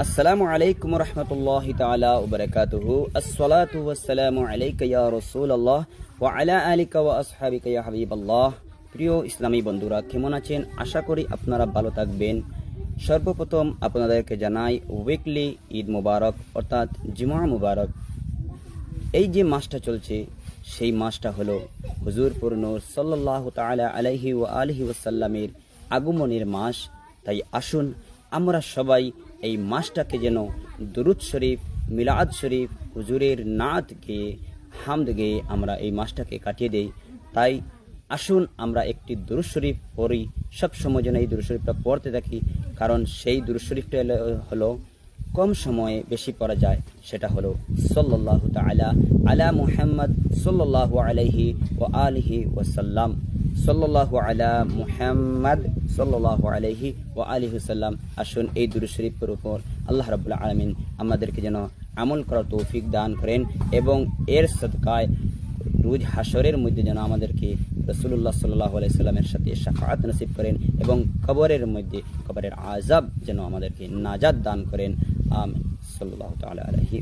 আসসালামু আলাইকুম রহমতুল্লাহি তাআলা ওয়া বারাকাতুহু। আসসালাতু ওয়াসসালামু আলাইকা ইয়া রাসূলুল্লাহ ওয়া আলা আলিকা ওয়া আসহাবিকা ইয়া হাবিবাল্লাহ। প্রিয় ইসলামী বন্ধুরা, কেমন আছেন? আশা করি আপনারা ভালো থাকবেন। সর্বপ্রথম আপনাদেরকে জানাই উইকলি ঈদ মুবারক, অর্থাৎ জুমা মুবারক। এই যে মাসটা চলছে সেই মাসটা হলো হুজুরপুর নূর সাল্লাল্লাহু তাআলা আলাইহি ওয়া আলিহি ওয়াসাল্লামের আগমনের মাস। তাই আসুন আমরা সবাই এই মাসটাকে যেন দুরুদ শরীফ, মিলাদ শরীফ, হুজুরের নাত গেয়ে, হামদ গেয়ে আমরা এই মাসটাকে কাটিয়ে দেই। তাই আসুন আমরা একটি দুরুদ শরীফ পড়ি, সবসময় যেন এই দুরুদ শরীফটা পড়তে থাকি, কারণ সেই দুরুদ শরীফটা হলো কম সময়ে বেশি পড়া যায়। সেটা হলো সাল্লাল্লাহু তাআলা আলা মুহাম্মদ সাল্লাল্লাহু আলাইহি ওয়া আলিহি ওয়াসাল্লাম। সাল্লাল্লাহু আলা মুহাম্মদ সাল্লাল্লাহু আলাইহি ওয়া আলিহি ওয়াসাল্লাম। আসুন এই দুরূদ শরীফের উপর আল্লাহ রাব্বুল আলামিন আমাদেরকে যেন আমল করার তৌফিক দান করেন এবং এর সদকায় রোজ হাসরের মধ্যে যেন আমাদেরকে রাসূলুল্লাহ সাল্লাল্লাহু আলাইহি সাল্লামের সাথে শাফাআত নসিব করেন এবং কবরের মধ্যে কবরের আযাব যেন আমাদেরকে নাজাত দান করেন। আমিন। সাল্লাল্লাহু তাআলা আলাইহি